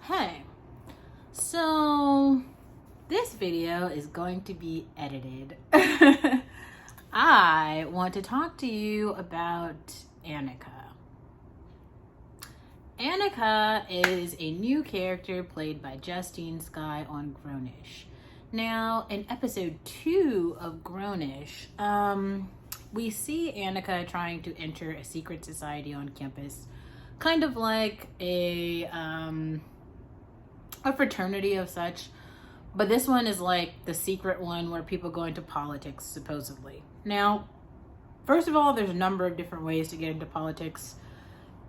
Hey, so this video is going to be edited. I want to talk to you about Annika. Annika is a new character played by Justine Skye on Grownish. Now, in episode 2 of Grownish, we see Annika trying to enter a secret society on campus, kind of like a fraternity of such, but this one is like the secret one where people go into politics, supposedly. Now, first of all, there's a number of different ways to get into politics.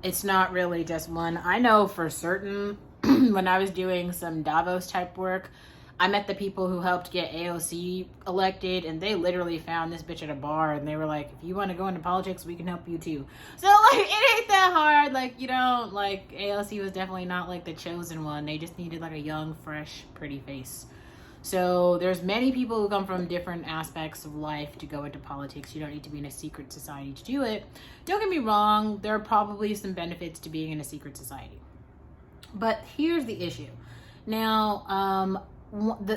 It's not really just one. I know for certain when I was doing some Davos type work, I met the people who helped get AOC elected, and they literally found this bitch at a bar, and they were like, if you want to go into politics, we can help you too. So, like, it ain't that hard. Like, you don't, like, AOC was definitely not, like, the chosen one. They just needed, like, a young, fresh, pretty face. So, there's many people who come from different aspects of life to go into politics. You don't need to be in a secret society to do it. Don't get me wrong, there are probably some benefits to being in a secret society. But here's the issue. Now,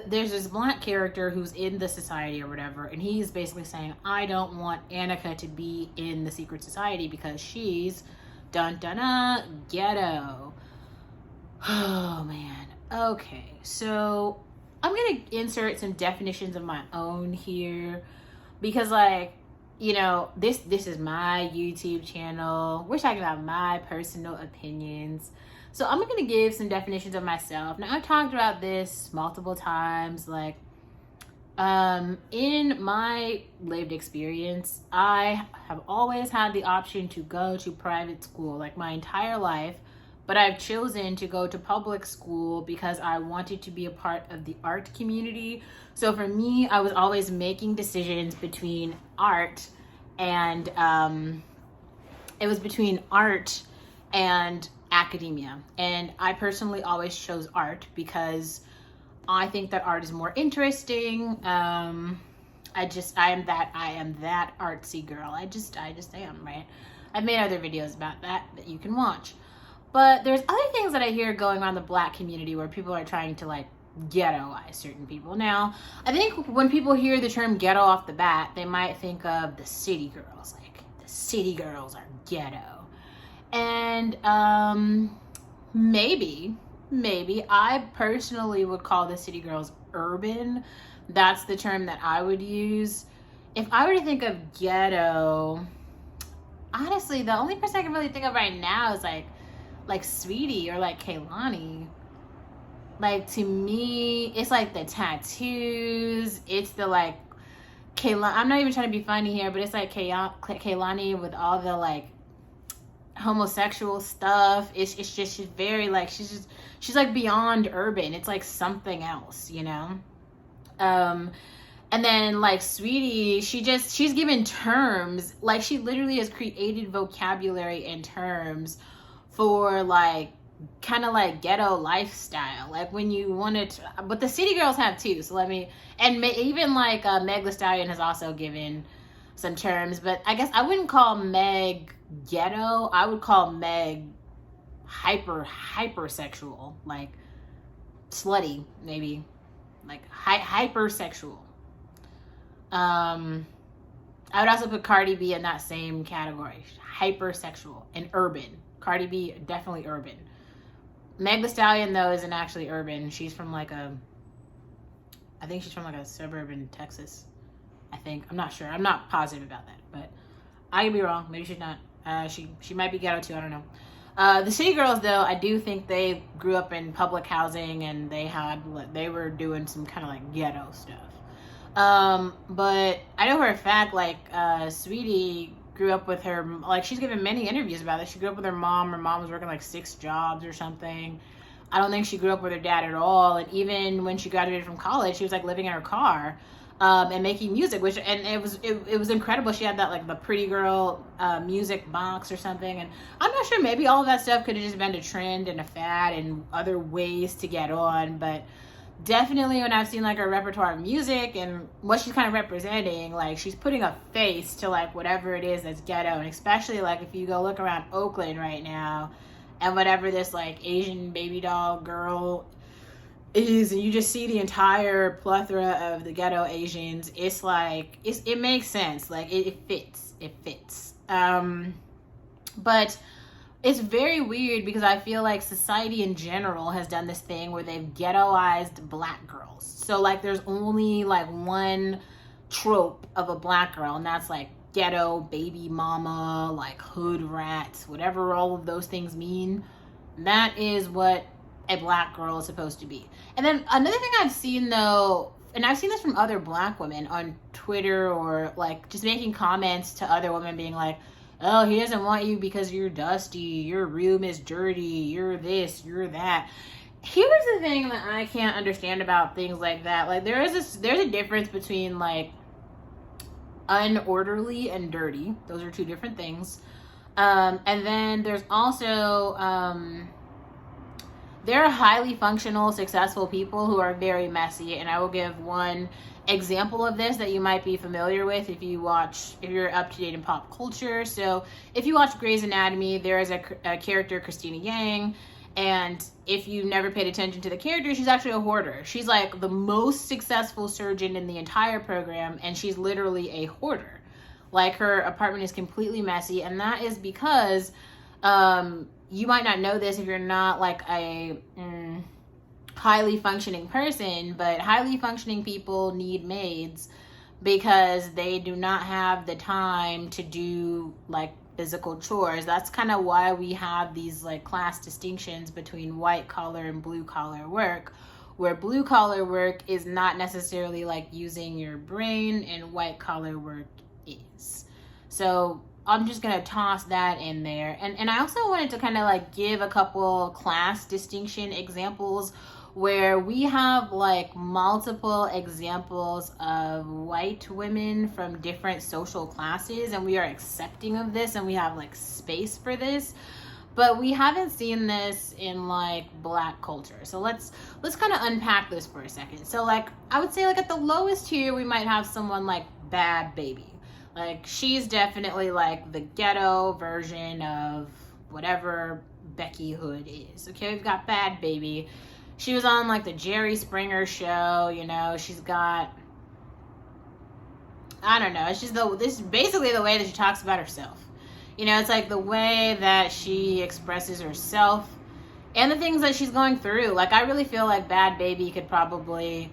there's this black character who's in the society or whatever, and he's basically saying, I don't want Annika to be in the secret society because she's ghetto. Oh man. Okay, so I'm gonna insert some definitions of my own here because, like, you know, this is my YouTube channel. We're talking about my personal opinions. So I'm going to give some definitions of myself. Now, I've talked about this multiple times. Like, in my lived experience, I have always had the option to go to private school, like my entire life. But I've chosen to go to public school because I wanted to be a part of the art community. So for me, I was always making decisions between art and, it was between art and academia, and I personally always chose art because I think that art is more interesting. I am that artsy girl. I just am, right? I've made other videos about that you can watch, but there's other things that I hear going on in the black community where people are trying to, like, ghettoize certain people. Now, I think when people hear the term ghetto off the bat, they might think of the city girls, like the city girls are ghetto. And maybe I personally would call the city girls urban. That's the term that I would use. If I were to think of ghetto, honestly, the only person I can really think of right now is like Sweetie or like Kaylani. Like, to me, it's like the tattoos. It's the, like, Kaylani. I'm not even trying to be funny here, but it's like Kaylani with all the, like, homosexual stuff. It's just, she's very, like, she's like beyond urban. It's like something else, you know? And then, like, Sweetie, she's given terms. Like, she literally has created vocabulary and terms for, like, kind of like ghetto lifestyle, like when you wanted to, but the city girls have too. So even like Meg Thee Stallion has also given some terms, but I guess I wouldn't call Meg ghetto. I would call Meg hypersexual, like slutty, maybe, like hypersexual. I would also put Cardi B in that same category, hypersexual and urban. Cardi B, definitely urban. Meg Thee Stallion, though, isn't actually urban. She's from I think she's from like a suburb in Texas. I think. I'm not sure. I'm not positive about that, but I could be wrong. Maybe she's not. She might be ghetto too. I don't know. The city girls, though, I do think they grew up in public housing and they were doing some kind of like ghetto stuff. But I know for a fact, like, Sweetie grew up with her, like, she's given many interviews about this. She grew up with her mom. Her mom was working like 6 jobs or something. I don't think she grew up with her dad at all. And even when she graduated from college, she was like living in her car and making music, and it was incredible. She had that, like, the pretty girl music box or something. And I'm not sure, maybe all of that stuff could have just been a trend and a fad and other ways to get on, but definitely when I've seen, like, her repertoire of music and what she's kind of representing, like, she's putting a face to, like, whatever it is that's ghetto. And especially, like, if you go look around Oakland right now, and whatever this like Asian baby doll girl is, and you just see the entire plethora of the ghetto Asians, it's like it makes sense. Like it fits. But it's very weird because I feel like society in general has done this thing where they've ghettoized black girls. So like there's only like one trope of a black girl, and that's like ghetto baby mama, like hood rats, whatever all of those things mean. That is what a black girl is supposed to be. And then another thing I've seen though, and I've seen this from other black women on Twitter, or like just making comments to other women being like, oh, he doesn't want you because you're dusty, your room is dirty, you're this, you're that. Here's the thing that I can't understand about things like that. Like there's a difference between like unorderly and dirty. Those are two different things. And then there's also there are highly functional, successful people who are very messy, and I will give one example of this that you might be familiar with if you're up to date in pop culture. So if you watch Grey's Anatomy, there is a character, Christina Yang, and if you never paid attention to the character, she's actually a hoarder. She's like the most successful surgeon in the entire program, and she's literally a hoarder. Like her apartment is completely messy, and that is because you might not know this if you're not like a highly functioning person, but highly functioning people need maids because they do not have the time to do like physical chores. That's kind of why we have these like class distinctions between white collar and blue collar work, where blue collar work is not necessarily like using your brain and white collar work is. So I'm just gonna toss that in there. And I also wanted to kind of like give a couple class distinction examples where we have like multiple examples of white women from different social classes, and we are accepting of this, and we have like space for this, but we haven't seen this in like black culture. So let's kind of unpack this for a second. So like I would say like at the lowest tier we might have someone like Bad Baby. Like she's definitely like the ghetto version of whatever Becky Hood is. Okay, we've got Bad Baby. She was on like the Jerry Springer show, you know. She's got, I don't know, it's just this is basically the way that she talks about herself. You know, it's like the way that she expresses herself and the things that she's going through. Like I really feel like Bad Baby could probably,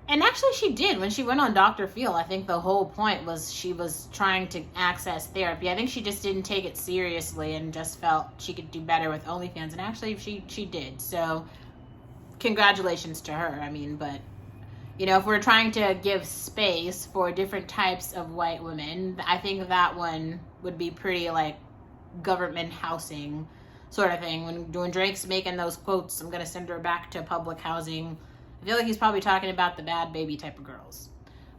and actually she did when she went on Dr. Phil. I think the whole point was she was trying to access therapy. I think she just didn't take it seriously and just felt she could do better with OnlyFans, and actually she did. So congratulations to her. I mean, but you know, if we're trying to give space for different types of white women, I think that one would be pretty like government housing sort of thing. When Drake's making those quotes, I'm gonna send her back to public housing, I feel like he's probably talking about the Bad Baby type of girls.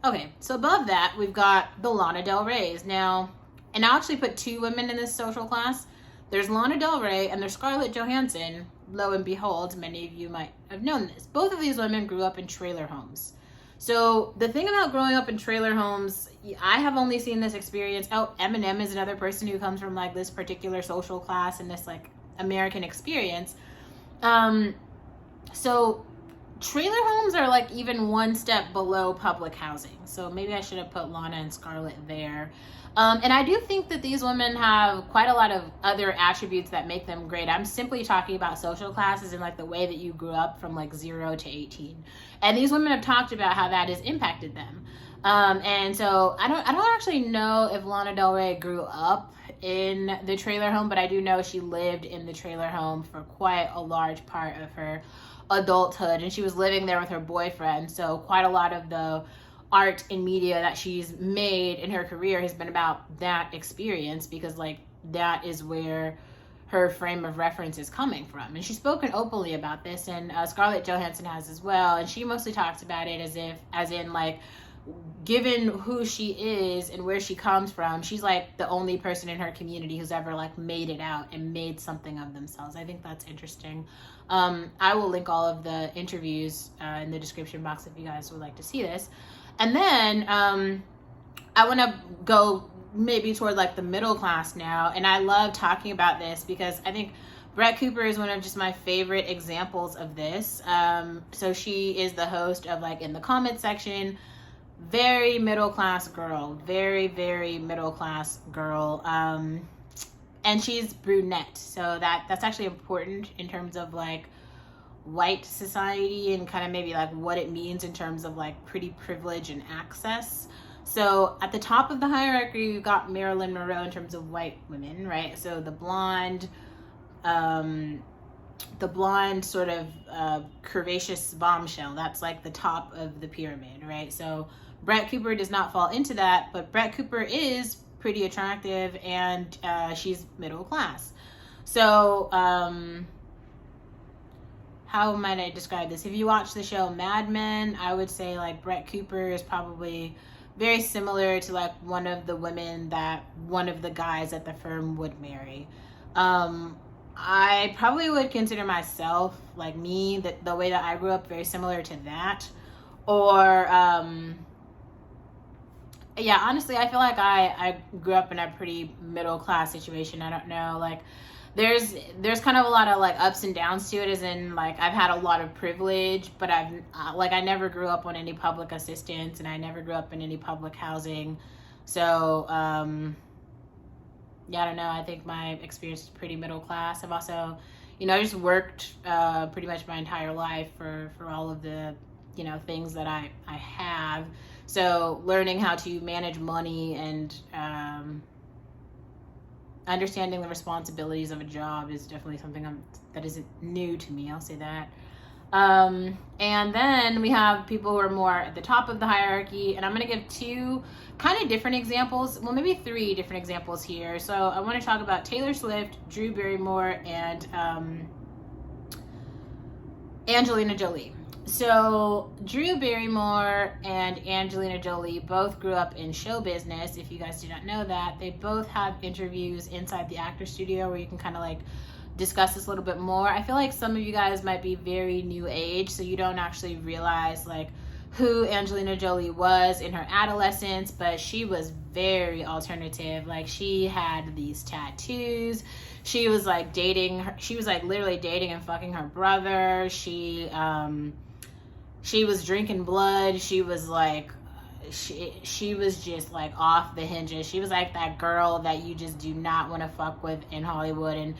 Okay, so above that we've got the Lana Del Reys. Now, and I'll actually put two women in this social class. There's Lana Del Rey and there's Scarlett Johansson. Lo and behold, many of you might have known this. Both of these women grew up in trailer homes. So the thing about growing up in trailer homes, I have only seen this experience. Oh, Eminem is another person who comes from like this particular social class and this like American experience. So trailer homes are like even one step below public housing. So maybe I should have put Lana and Scarlett there. And I do think that these women have quite a lot of other attributes that make them great. I'm simply talking about social classes and like the way that you grew up from like 0 to 18. And these women have talked about how that has impacted them. And so I don't actually know if Lana Del Rey grew up in the trailer home, but I do know she lived in the trailer home for quite a large part of her adulthood, and she was living there with her boyfriend. So quite a lot of the art and media that she's made in her career has been about that experience, because like that is where her frame of reference is coming from. And she's spoken openly about this, and Scarlett Johansson has as well, and she mostly talks about it as in like, given who she is and where she comes from, she's like the only person in her community who's ever like made it out and made something of themselves. I think that's interesting. I will link all of the interviews in the description box if you guys would like to see this. And then I want to go maybe toward like the middle class now. And I love talking about this because I think Brett Cooper is one of just my favorite examples of this. So she is the host of like In the Comment Section. Very middle class girl, very, very middle class girl. And she's brunette. So that's actually important in terms of like white society and kind of maybe like what it means in terms of like pretty privilege and access. So at the top of the hierarchy, we've got Marilyn Monroe in terms of white women, right? So the blonde sort of curvaceous bombshell, that's like the top of the pyramid, right? So Brett Cooper does not fall into that, but Brett Cooper is pretty attractive and she's middle class. So how might I describe this? If you watch the show Mad Men, I would say like Brett Cooper is probably very similar to like one of the women that one of the guys at the firm would marry. I probably would consider myself, like me, the way that I grew up, very similar to that. Or yeah, honestly, I feel like I grew up in a pretty middle class situation. I don't know, like there's kind of a lot of like ups and downs to it, as in like I've had a lot of privilege, but I've I never grew up on any public assistance and I never grew up in any public housing. So yeah, I don't know, I think my experience is pretty middle class. I've also, I just worked pretty much my entire life for all of the things that I have. So learning how to manage money and understanding the responsibilities of a job is definitely something that isn't new to me. I'll say that. And then we have people who are more at the top of the hierarchy, and I'm going to give two kind of different examples. Well, maybe three different examples here. So I want to talk about Taylor Swift, Drew Barrymore, and Angelina Jolie. So Drew Barrymore and Angelina Jolie both grew up in show business. If you guys do not know that, they both have interviews inside the actor studio where you can kind of like discuss this a little bit more. I feel like some of you guys might be very new age, so you don't actually realize like who Angelina Jolie was in her adolescence, but she was very alternative. Like she had these tattoos. She was like literally dating and fucking her brother. She was drinking blood. She was like, she was just like off the hinges. She was like that girl that you just do not want to fuck with in Hollywood. And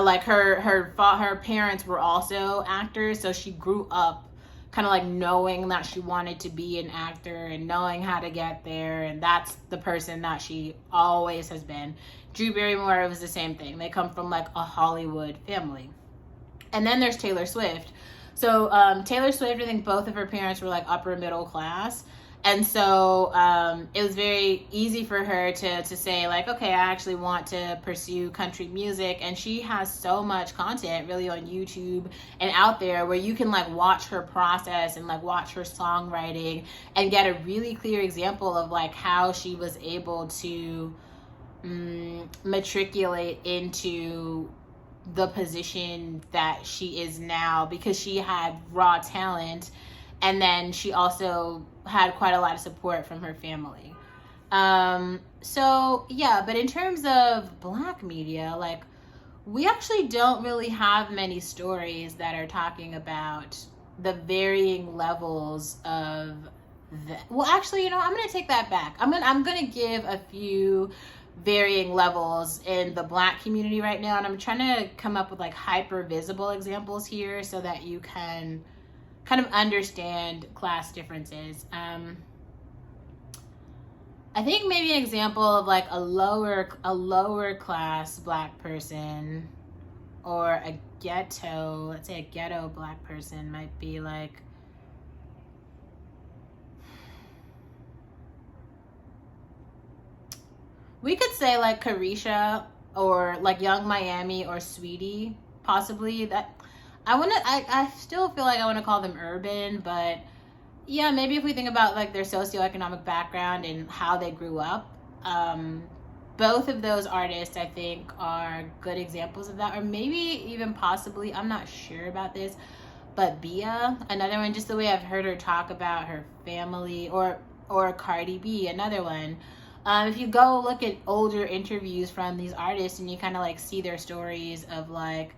like her parents were also actors, so she grew up kind of like knowing that she wanted to be an actor and knowing how to get there, and that's the person that she always has been. Drew Barrymore was the same thing. They come from like a Hollywood family. And then there's Taylor Swift. So Taylor Swift, I think both of her parents were like upper middle class. And so it was very easy for her to say like, okay, I actually want to pursue country music. And she has so much content really on YouTube and out there where you can like watch her process and like watch her songwriting and get a really clear example of like how she was able to matriculate into the position that she is now, because she had raw talent, and then she also had quite a lot of support from her family. So yeah, but in terms of Black media, like we actually don't really have many stories that are talking about the varying levels of well, actually, I'm going to take that back. I'm going to give a few varying levels in the Black community right now, and I'm trying to come up with like hyper visible examples here so that you can kind of understand class differences. I think maybe an example of like a lower class Black person, or a ghetto, let's say a ghetto Black person, might be like we could say like Carisha, or like Young Miami, or Sweetie, possibly. That I still feel like I want to call them urban, but yeah, maybe if we think about like their socioeconomic background and how they grew up, both of those artists I think are good examples of that. Or maybe even possibly, I'm not sure about this, but Bia, another one, just the way I've heard her talk about her family, or Cardi B, another one. If you go look at older interviews from these artists and you kind of like see their stories of like,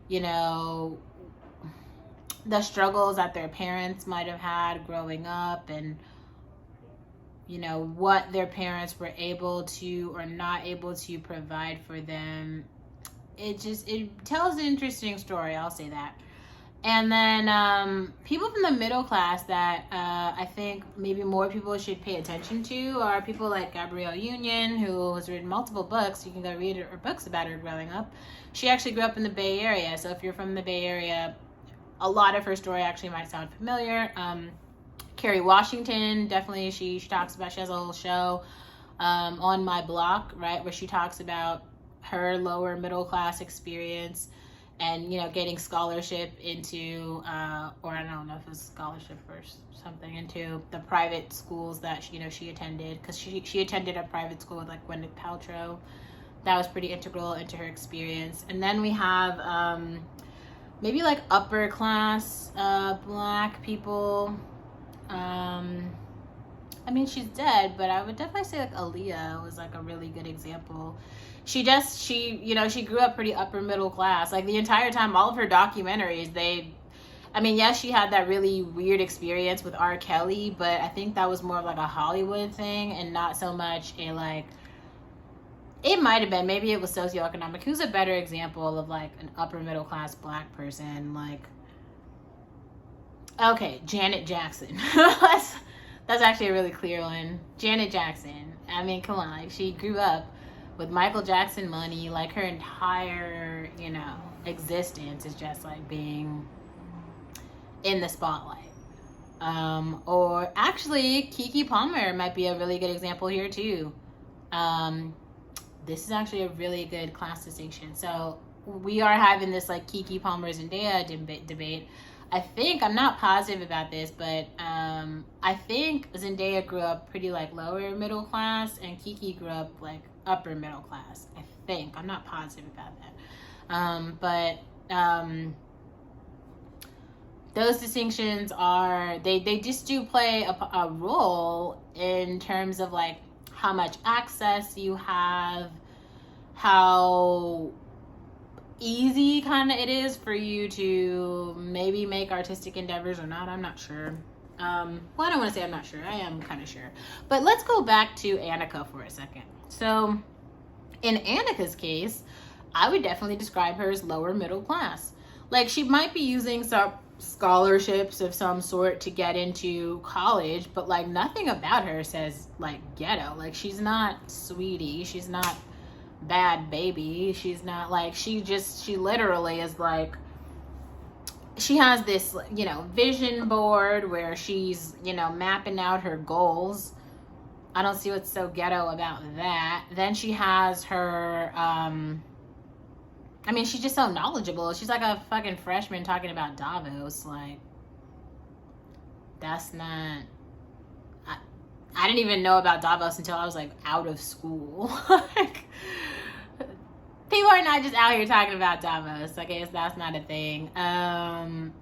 you know, the struggles that their parents might have had growing up, and you know what their parents were able to or not able to provide for them, it tells an interesting story, I'll say that. And then people from the middle class that I think maybe more people should pay attention to are people like Gabrielle Union, who has written multiple books. You can go read her books about her growing up. She actually grew up in the Bay Area, so if you're from the Bay Area, a lot of her story actually might sound familiar. Kerry Washington, definitely, she talks about, she has a whole show on My Block, right, where she talks about her lower middle class experience and, you know, getting scholarship into, or I don't know if it was scholarship or something, into the private schools that, you know, she attended, because she attended a private school with like Gwyneth Paltrow. That was pretty integral into her experience. And then we have maybe like upper class black people. I mean, she's dead, but I would definitely say like Aaliyah was like a really good example. She you know, she grew up pretty upper middle class. Like the entire time, all of her documentaries, I mean, yes, she had that really weird experience with R. Kelly, but I think that was more of like a Hollywood thing and not so much a like, it might have been, maybe it was socioeconomic. Who's a better example of like an upper middle class black person? Like, okay, Janet Jackson. That's actually a really clear one. Janet Jackson. I mean, come on, like she grew up with Michael Jackson money. Like her entire, you know, existence is just like being in the spotlight. Or actually, Keke Palmer might be a really good example here too. This is actually a really good class distinction. So we are having this like Keke Palmer Zendaya debate. I think, I'm not positive about this, but I think Zendaya grew up pretty like lower middle class and Keke grew up like upper middle class. I think. I'm not positive about that. Those distinctions are, they just do play a role in terms of like how much access you have, how easy kind of it is for you to maybe make artistic endeavors or not. I'm not sure. Well, I don't want to say I'm not sure. I am kind of sure. But let's go back to Annika for a second. So in Annika's case, I would definitely describe her as lower middle class. Like she might be using some scholarships of some sort to get into college, but like nothing about her says like ghetto. Like she's not Sweetie. She's not Bad Baby. She's not like, she literally is like, she has this, you know, vision board where she's, you know, mapping out her goals. I don't see what's so ghetto about that. Then she has her, I mean, she's just so knowledgeable. She's like a fucking freshman talking about Davos. Like, that's not, I didn't even know about Davos until I was like out of school. Like, people are not just out here talking about Davos. I guess that's not a thing. And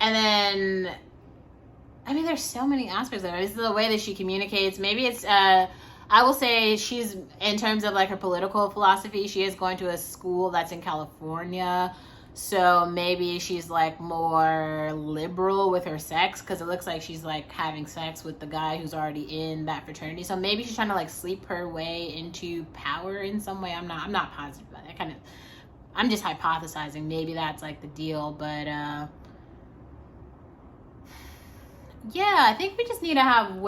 then, I mean, there's so many aspects of it. It's the way that she communicates. Maybe it's, I will say she's, in terms of like her political philosophy, she is going to a school that's in California. So maybe she's like more liberal with her sex, because it looks like she's like having sex with the guy who's already in that fraternity. So maybe she's trying to like sleep her way into power in some way. I'm not positive about that. I'm just hypothesizing. Maybe that's like the deal. But yeah, I think we just need to have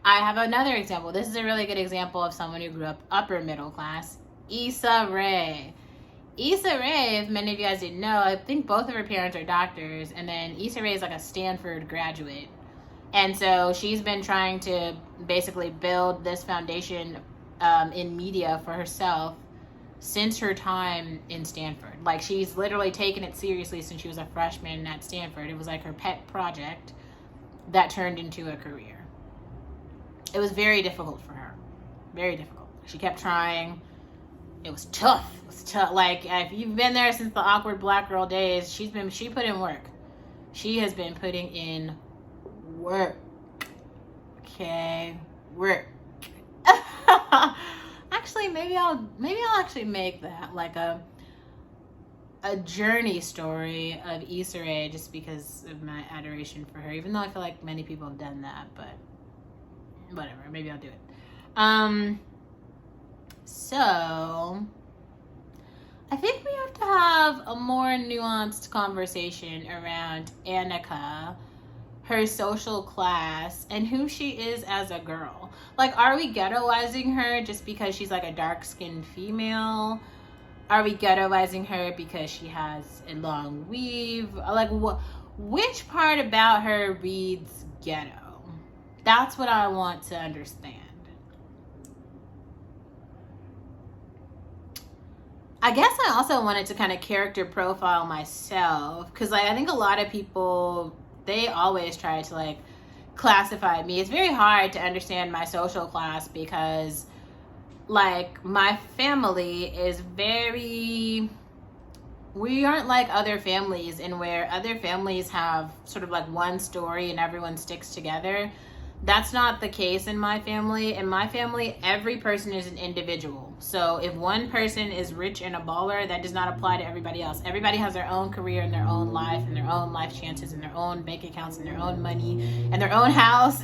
I have another example. This is a really good example of someone who grew up upper middle class. Issa Rae. Issa Rae, if many of you guys didn't know, I think both of her parents are doctors, and then Issa Rae is like a Stanford graduate. And so she's been trying to basically build this foundation in media for herself since her time in Stanford. Like, she's literally taken it seriously since she was a freshman at Stanford. It was like her pet project that turned into a career. It was very difficult for her. Very difficult. She kept trying. It was tough. Like, if you've been there since the awkward black girl days, she put in work. She has been putting in work. Okay. work. Actually, maybe I'll actually make that like a journey story of Issa Rae, just because of my adoration for her, even though I feel like many people have done that, but whatever, maybe I'll do it. So I think we have to have a more nuanced conversation around Annika, her social class, and who she is as a girl. Like, are we ghettoizing her just because she's like a dark-skinned female? Are we ghettoizing her because she has a long weave? Like, which part about her reads ghetto? That's what I want to understand. I guess I also wanted to kind of character profile myself, because like I think a lot of people, they always try to like classify me. It's very hard to understand my social class because like my family is very, we aren't like other families, in where other families have sort of like one story and everyone sticks together. That's not the case in my family. In my family, every person is an individual. So if one person is rich and a baller, that does not apply to everybody else. Everybody has their own career and their own life and their own life chances and their own bank accounts and their own money and their own house.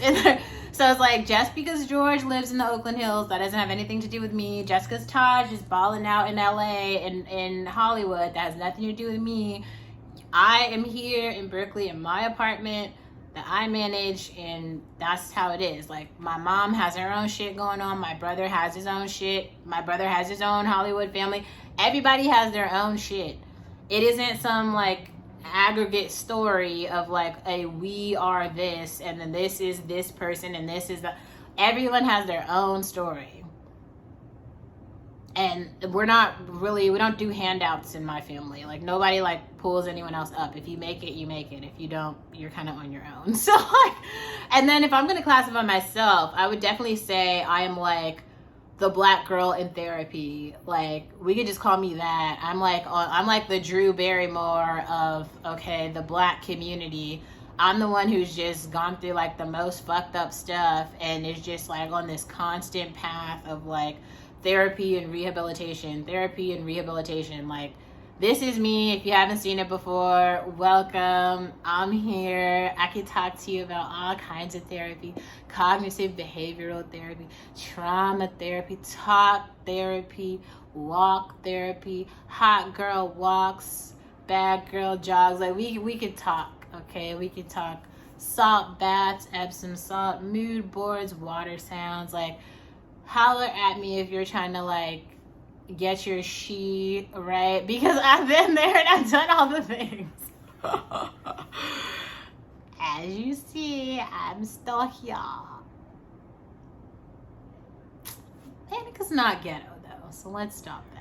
So it's like, just because George lives in the Oakland Hills, that doesn't have anything to do with me. Just because Taj is balling out in LA and in Hollywood, that has nothing to do with me. I am here in Berkeley in my apartment that I manage, and that's how it is. Like, my mom has her own shit going on. My brother has his own shit. My brother has his own Hollywood family. Everybody has their own shit. It isn't some like aggregate story of like a we are this and then this is this person and this is the, everyone has their own story. And we don't do handouts in my family. Like, nobody like pulls anyone else up. If you make it, you make it. If you don't, you're kind of on your own. So like, and then if I'm going to classify myself, I would definitely say I am like the black girl in therapy. Like, we could just call me that. I'm like the Drew Barrymore of, okay, the black community. I'm the one who's just gone through like the most fucked up stuff and is just like on this constant path of like therapy and rehabilitation. Like, this is me. If you haven't seen it before, welcome. I'm here. I can talk to you about all kinds of therapy: cognitive behavioral therapy, trauma therapy, talk therapy, walk therapy, hot girl walks, bad girl jogs. Like, we could talk, okay? We could talk salt baths, Epsom salt, mood boards, water sounds. Like, holler at me if you're trying to like get your she right, because I've been there and I've done all the things. As you see, I'm still here. Anika's not ghetto though, so let's stop that.